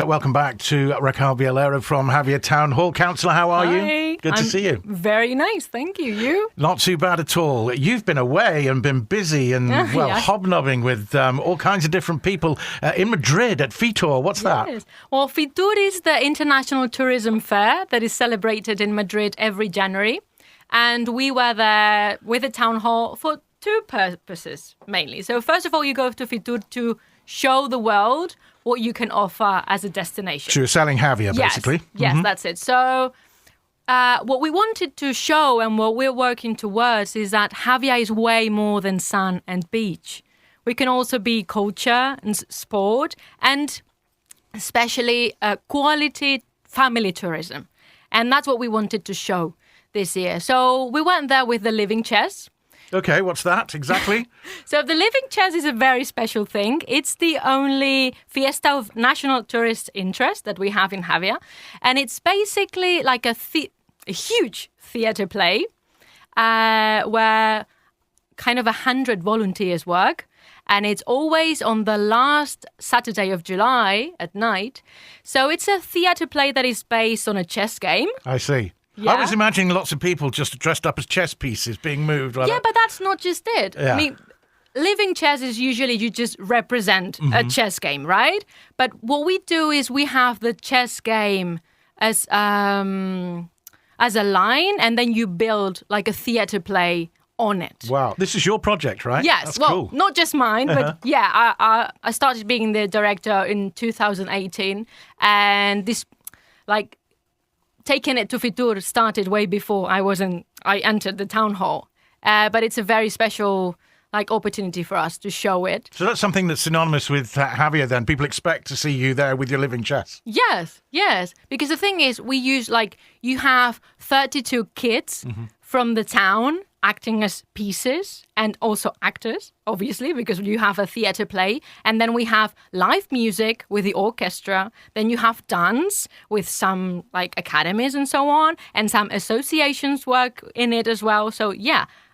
Welcome back to Raquel Violero from Javea Town Hall. Councillor, how are you? Good to see you. Very nice, thank you. You? Not too bad at all. You've been away and been busy and, hobnobbing with all kinds of different people in Madrid at FITUR. What's that? Well, FITUR is the International Tourism Fair that is celebrated in Madrid every January. And we were there with the town hall for two purposes, mainly. So first of all, you go to FITUR to show the world what you can offer as a destination. So you're selling Javea, basically? Yes, that's it. So what we wanted to show and what we're working towards is that Javea is way more than sun and beach. We can also be culture and sport and especially quality family tourism. And that's what we wanted to show this year. So we went there with the living chess. Okay, what's that exactly? So the living chess is a very special thing. It's the only fiesta of national tourist interest that we have in Javea. And it's basically like a huge theatre play where kind of 100 volunteers work. And it's always on the last Saturday of July at night. So it's a theatre play that is based on a chess game. I see. Yeah. I was imagining lots of people just dressed up as chess pieces being moved. Yeah, but that's not just it. Yeah. I mean, living chess is usually you just represent a chess game, right? But what we do is we have the chess game as a line, and then you build like a theatre play on it. Wow. This is your project, right? Yes. That's well, cool. Not just mine, but yeah, I started being the director in 2018, and this, like, taking it to FITUR started way before I entered the town hall. But it's a very special opportunity for us to show it. So that's something that's synonymous with Javea then. People expect to see you there with your living chess. Yes. Because the thing is, we use you have 32 kids from the town acting as pieces and also actors, obviously, because you have a theatre play. And then we have live music with the orchestra. Then you have dance with some academies and so on. And some associations work in it as well. So,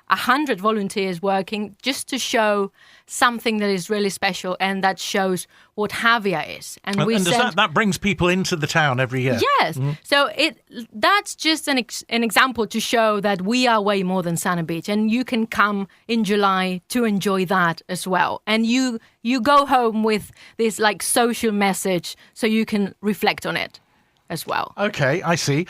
100 volunteers working just to show something that is really special and that shows what Javea is. And that brings people into the town every year? Yes. So that's just an example to show that we are way more than sun and beach, and you can come in July to enjoy that as well. And you go home with this social message so you can reflect on it as well. Okay, I see.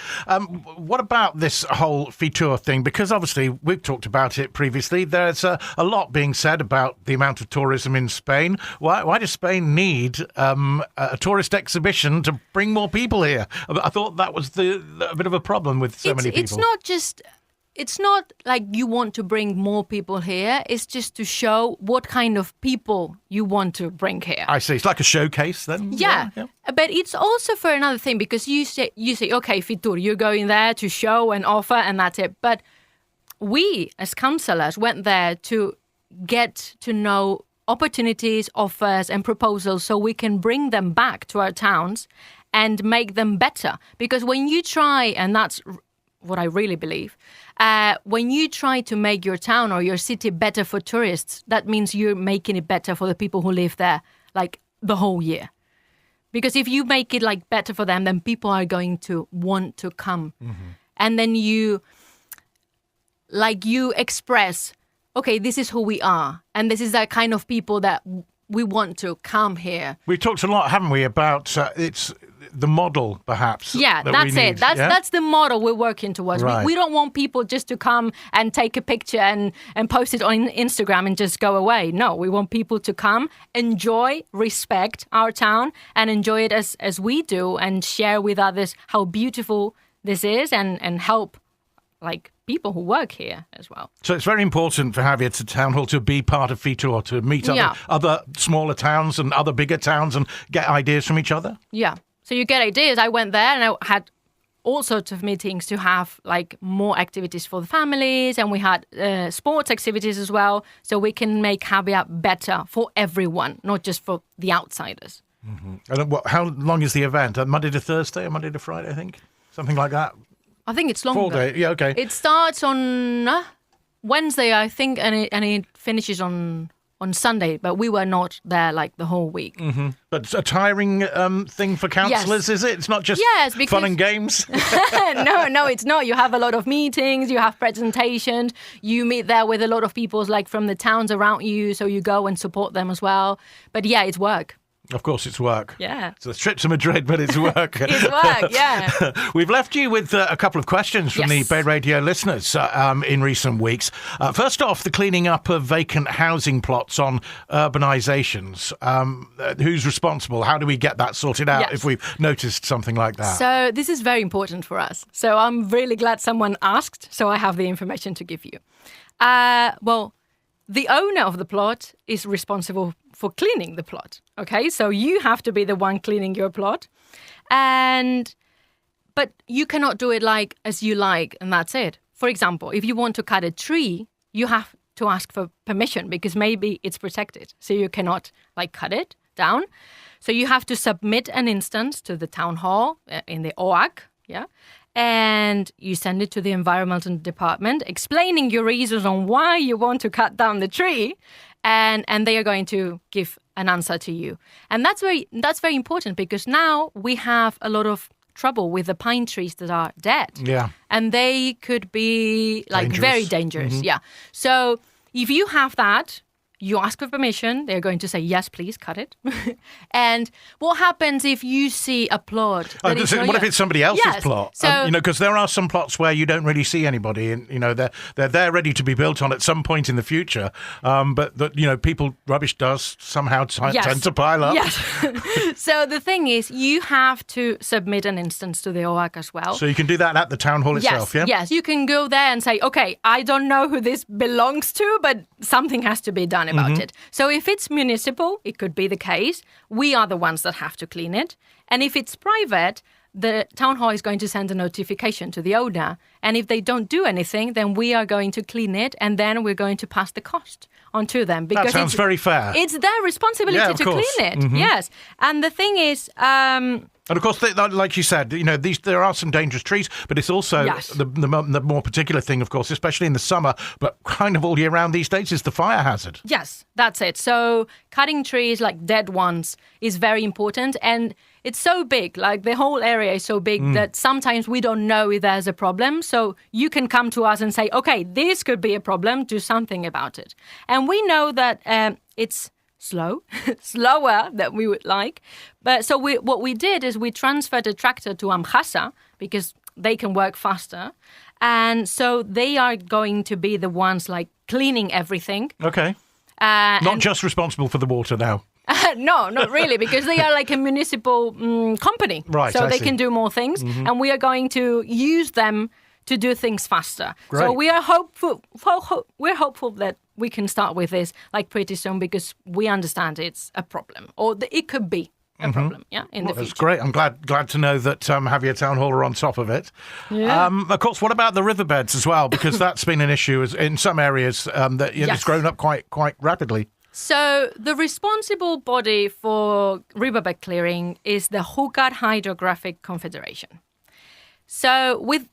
What about this whole FITUR thing? Because obviously we've talked about it previously. There's a lot being said about the amount of tourism in Spain. Why does Spain need a tourist exhibition to bring more people here? I thought that was a bit of a problem with so many people. It's not like you want to bring more people here. It's just to show what kind of people you want to bring here. I see. It's like a showcase then? Yeah. But it's also for another thing, because you say, okay, FITUR, you're going there to show and offer and that's it. But we, as councillors, went there to get to know opportunities, offers and proposals so we can bring them back to our towns and make them better. Because when you try, and that's what I really believe, when you try to make your town or your city better for tourists, that means you're making it better for the people who live there, the whole year. Because if you make it better for them, then people are going to want to come. And then you express, okay, this is who we are. And this is the kind of people that we want to come here. We've talked a lot, haven't we, about it's the model, perhaps. Yeah, that's it. That's the model we're working towards. Right. We don't want people just to come and take a picture and post it on Instagram and just go away. No, we want people to come, enjoy, respect our town and enjoy it as we do and share with others how beautiful this is and help people who work here as well. So it's very important for Javea Town Hall to be part of FITUR, to meet other smaller towns and other bigger towns and get ideas from each other? Yeah. So you get ideas. I went there and I had all sorts of meetings to have more activities for the families, and we had sports activities as well, so we can make Javea better for everyone, not just for the outsiders. And how long is the event? Monday to Thursday or Monday to Friday, I think? Something like that? I think it's longer. 4 days, okay. It starts on Wednesday, I think, and it finishes on on Sunday, but we were not there like the whole week. Mm-hmm. But it's a tiring thing for councillors, is it? It's not just fun and games? No, it's not. You have a lot of meetings, you have presentations, you meet there with a lot of people like from the towns around you, so you go and support them as well. But yeah, it's work. Of course, it's work. Yeah. So it's a trip to Madrid, but it's work. It's work, yeah. We've left you with a couple of questions from the Bay Radio listeners in recent weeks. First off, the cleaning up of vacant housing plots on urbanisations. Who's responsible? How do we get that sorted out if we've noticed something like that? So this is very important for us. So I'm really glad someone asked, so I have the information to give you. Well, the owner of the plot is responsible for cleaning the plot. Okay, so you have to be the one cleaning your plot, but you cannot do it like as you like, and that's it. For example, if you want to cut a tree, you have to ask for permission because maybe it's protected, so you cannot like cut it down. So you have to submit an instance to the town hall in the OAC, and you send it to the environmental department, explaining your reasons on why you want to cut down the tree, and they are going to give an answer to you. And that's very important because now we have a lot of trouble with the pine trees that are dead. Yeah. And they could be like very dangerous. Mm-hmm. Yeah. So if you have that, you ask for permission, they're going to say, yes, please cut it. And what happens if you see a plot? What if it's somebody else's plot? So, because there are some plots where you don't really see anybody and, they're there ready to be built on at some point in the future. But rubbish does somehow tend to pile up. Yes. So the thing is, you have to submit an instance to the OAC as well. So you can do that at the town hall itself, yeah? Yes, you can go there and say, okay, I don't know who this belongs to, but something has to be done about it. So if it's municipal, it could be the case. We are the ones that have to clean it. And if it's private, the town hall is going to send a notification to the owner. And if they don't do anything, then we are going to clean it and then we're going to pass the cost on to them. Because that sounds very fair. It's their responsibility to clean it. Mm-hmm. Yes. And the thing is... and of course, like you said, there are some dangerous trees, but it's also the more particular thing, of course, especially in the summer, but kind of all year round these days, is the fire hazard. Yes, that's it. So cutting trees, like dead ones, is very important. And it's so big, like the whole area is so big that sometimes we don't know if there's a problem. So you can come to us and say, okay, this could be a problem, do something about it. And we know that it's slower than we would like. But so what we did is we transferred a tractor to Amjasa because they can work faster. And so they are going to be the ones like cleaning everything. Okay. Not just responsible for the water now. No, not really, because they are like a municipal company. Right, so they see. can do more things. Mm-hmm. And we are going to use them to do things faster. Great. So we are hopeful. We're hopeful that we can start with this like pretty soon because we understand it's a problem, or it could be a problem. Yeah, in the future. That's great. I'm glad to know that Javea Town Hall are on top of it. Yeah. Of course, what about the riverbeds as well? Because that's been an issue in some areas that it's grown up quite rapidly. So the responsible body for riverbed clearing is the Júcar Hydrographic Confederation. So with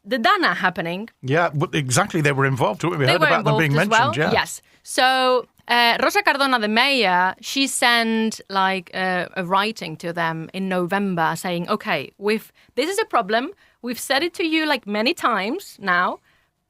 the Dana happening... Yeah, exactly. They were involved. We heard about them being mentioned, yeah. Yes. So Rosa Cardona, the mayor, she sent like a writing to them in November saying, okay, this is a problem. We've said it to you like many times now,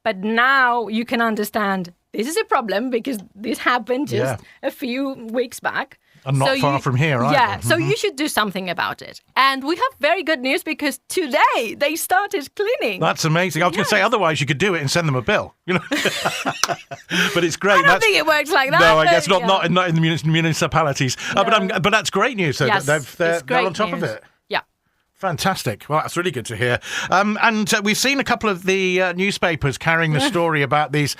but now you can understand this is a problem because this happened just a few weeks back. And not far from here, either. Yeah, so you should do something about it. And we have very good news because today they started cleaning. That's amazing. I was going to say, otherwise you could do it and send them a bill. But it's great. I don't think it works like that. No, I guess not in the municipalities. No. But that's great news. So yes, they're on top of it. Yeah. Fantastic. Well, that's really good to hear. And we've seen a couple of the newspapers carrying the story about these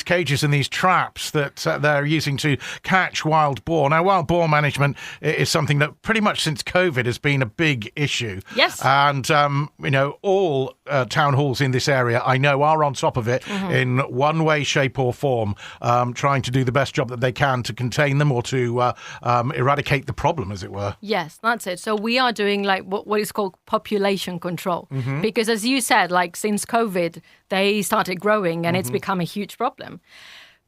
cages and these traps that they're using to catch wild boar. Now, wild boar management is something that pretty much since COVID has been a big issue. Yes. And, all town halls in this area, I know, are on top of it in one way, shape or form, trying to do the best job that they can to contain them or to eradicate the problem, as it were. Yes, that's it. So we are doing like what is called population control. Because as you said, like since COVID, they started growing and it's become a huge problem.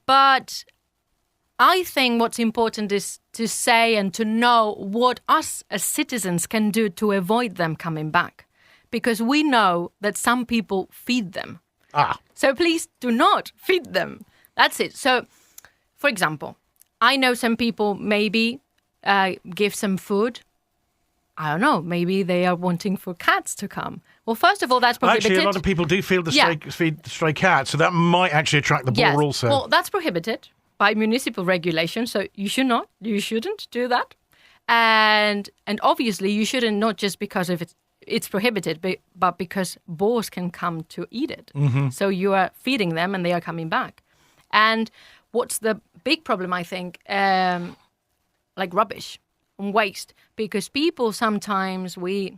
But I think what's important is to say and to know what us as citizens can do to avoid them coming back. Because we know that some people feed them. So please do not feed them. That's it. So, for example, I know some people maybe give some food. I don't know, maybe they are wanting for cats to come. Well, first of all, that's prohibited. Actually, a lot of people do feed the stray cat, so that might actually attract the boar also. Well, that's prohibited by municipal regulation, so you shouldn't do that. And obviously, you shouldn't, not just because of it's prohibited, but because boars can come to eat it. Mm-hmm. So you are feeding them and they are coming back. And what's the big problem, I think, like rubbish and waste, because people sometimes we're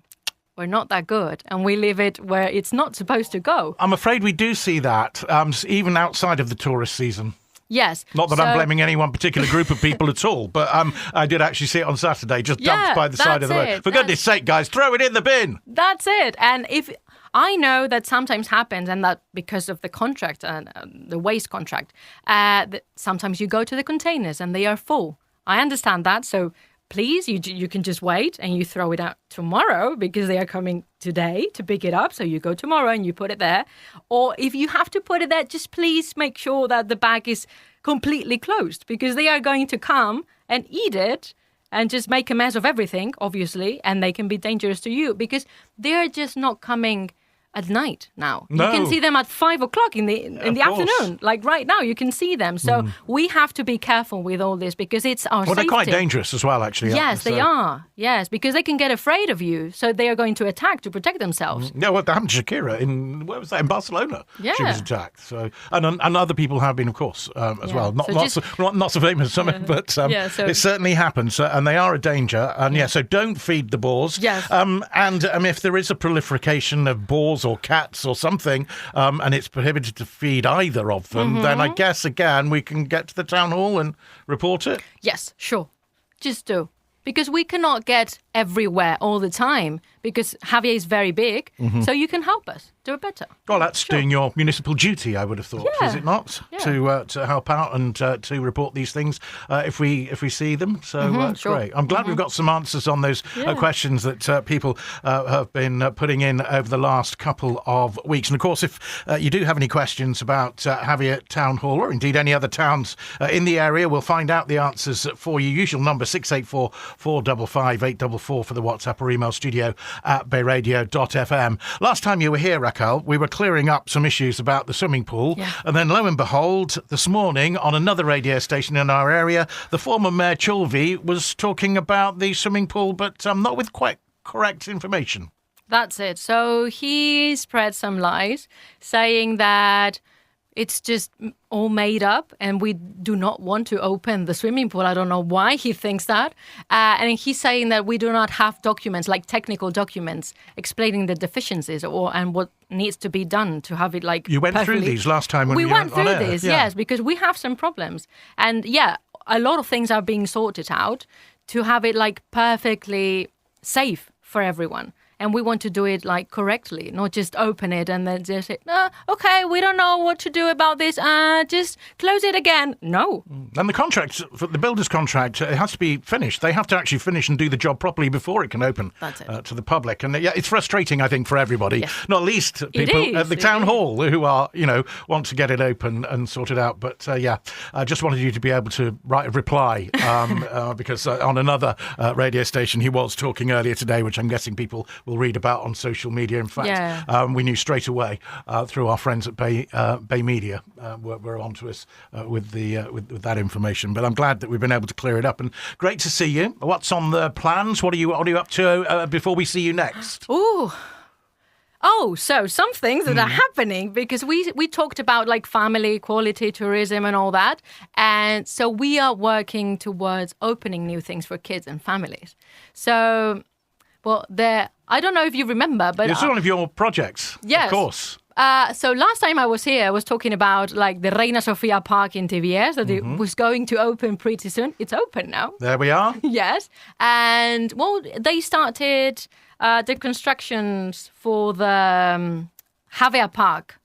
not that good and we leave it where it's not supposed to go. I'm afraid we do see that even outside of the tourist season. Yes. Not that I'm blaming any one particular group of people at all, but I did actually see it on Saturday, just dumped by the side of the road. For goodness sake, guys, throw it in the bin. That's it. And if I know that sometimes happens, and that because of the contract, the waste contract, that sometimes you go to the containers and they are full. I understand that. So please, you can just wait and you throw it out tomorrow because they are coming today to pick it up. So you go tomorrow and you put it there. Or if you have to put it there, just please make sure that the bag is completely closed because they are going to come and eat it and just make a mess of everything, obviously. And they can be dangerous to you because they're just not coming at night now. No. You can see them at 5 o'clock in the afternoon. Like right now, you can see them. So we have to be careful with all this because it's our safety. Well, they're quite dangerous as well, actually. Yes, they are. Yes, because they can get afraid of you. So they are going to attack to protect themselves. Yeah, well, that happened to Shakira in Barcelona. Yeah. She was attacked. So and other people have been, of course, as well. Not so famous, but it certainly happens. And they are a danger. And so don't feed the boars. Yes. And if there is a proliferation of boars or cats or something, and it's prohibited to feed either of them, then I guess, again, we can get to the town hall and report it. Yes, sure. Just do. Because we cannot get everywhere all the time because Javier is very big, so you can help us do it better. Well, that's doing your municipal duty, I would have thought, is it not? Yeah. To help out and to report these things if we see them. So great. I'm glad we've got some answers on those questions that people have been putting in over the last couple of weeks. And of course, if you do have any questions about Javea Town Hall or indeed any other towns in the area, we'll find out the answers for you. Usual number 684 455 844 for the WhatsApp or email studio at BayRadio.fm. Last time you were here, Raquel, we were clearing up some issues about the swimming pool. Yeah. And then lo and behold, this morning on another radio station in our area, the former Mayor Chulvi was talking about the swimming pool, but not with quite correct information. That's it. So he spread some lies saying that it's just all made up and we do not want to open the swimming pool. I don't know why he thinks that. And he's saying that we do not have documents, like technical documents, explaining the deficiencies and what needs to be done to have it like You went perfectly. Through these last time when we went through on air. this, yes, because we have some problems. And a lot of things are being sorted out to have it like perfectly safe for everyone. And we want to do it like correctly, not just open it and then just say, okay, we don't know what to do about this. Just close it again. No. And the contract, the builder's contract, it has to be finished. They have to actually finish and do the job properly before it can open to the public. And it's frustrating, I think, for everybody, not least people at the town hall who are, want to get it open and sorted out. But I just wanted you to be able to write a reply because on another radio station he was talking earlier today, which I'm guessing people will read about on social media. In fact, we knew straight away through our friends at BayMedia were on to us with that information. But I'm glad that we've been able to clear it up. And great to see you. What's on the plans? What are you up to before we see you next? So some things that are happening because we talked about like family, equality, tourism and all that. And so we are working towards opening new things for kids and families. So, I don't know if you remember, but it's one of your projects. Yes. Of course. So last time I was here, I was talking about like the Reina Sofia Park in TVS that it was going to open pretty soon. It's open now. There we are. Yes. And they started the constructions for the Javea Park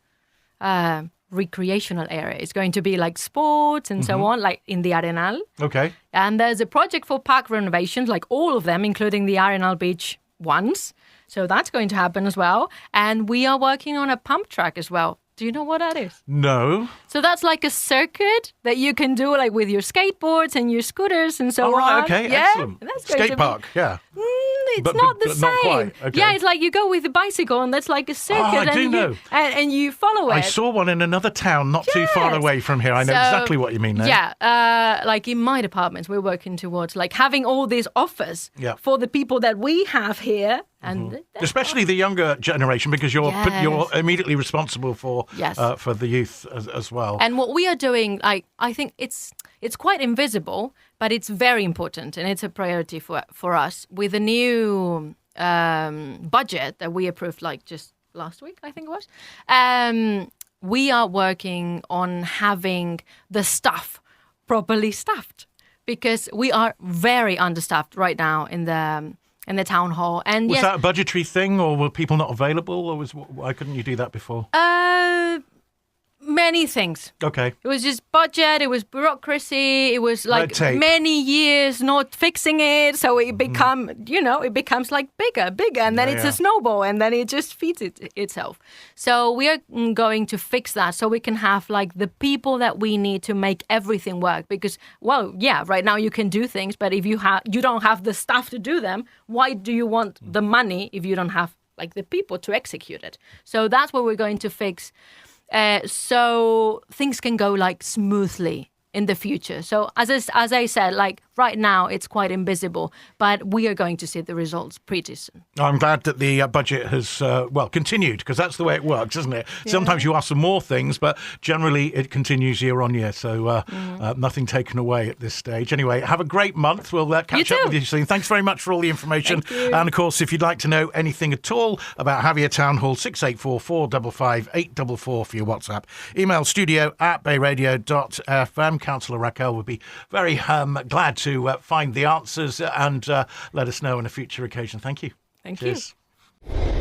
recreational area. It's going to be like sports and so on, like in the Arenal. Okay. And there's a project for park renovations, like all of them, including the Arenal Beach ones. So that's going to happen as well. And we are working on a pump track as well. Do you know what that is? No. So that's like a circuit that you can do like with your skateboards and your scooters and so on. Right, okay, yeah? excellent. That's going to Skate park, yeah. It's not the but same. not quite. Okay. Yeah, it's like you go with a bicycle and that's like a circuit I do know. And you follow it. I saw one in another town not too far Yes. away from here. I know So, exactly what you mean there. Yeah, like in my departments, we're working towards like having all these offers Yeah. for the people that we have here. And Especially the younger generation, because you're Yes. immediately responsible for Yes. For the youth as well. And what we are doing, like I think it's quite invisible, but it's very important, and it's a priority for us. With the new budget that we approved, like just last week, I think it was, we are working on having the staff properly staffed, because we are very understaffed right now in the town hall. And Was yes, that a budgetary thing, or were people not available, or why couldn't you do that before? many things. Okay. It was just budget, it was bureaucracy, it was like Red tape. many years not fixing it. So it it becomes like bigger, and then it's a snowball, and then it just feeds itself. So we are going to fix that so we can have like the people that we need to make everything work. Because, well, yeah, right now you can do things, but if you don't have the staff to do them, why do you want the money if you don't have like the people to execute it? So that's what we're going to fix. So things can go like smoothly in the future. So as I said, like right now it's quite invisible, but we are going to see the results pretty soon. I'm glad that the budget has, continued, because that's the way it works, isn't it? Yeah. Sometimes you ask for more things, but generally it continues year on year. So nothing taken away at this stage. Anyway, have a great month. We'll catch up with you soon. Thanks very much for all the information. And of course, if you'd like to know anything at all about Javea Town Hall, 684 455 844 for your WhatsApp. Email studio@BayRadio.fm. Councillor Raquel would be very glad to find the answers and let us know on a future occasion. Thank you. Thank Cheers. you.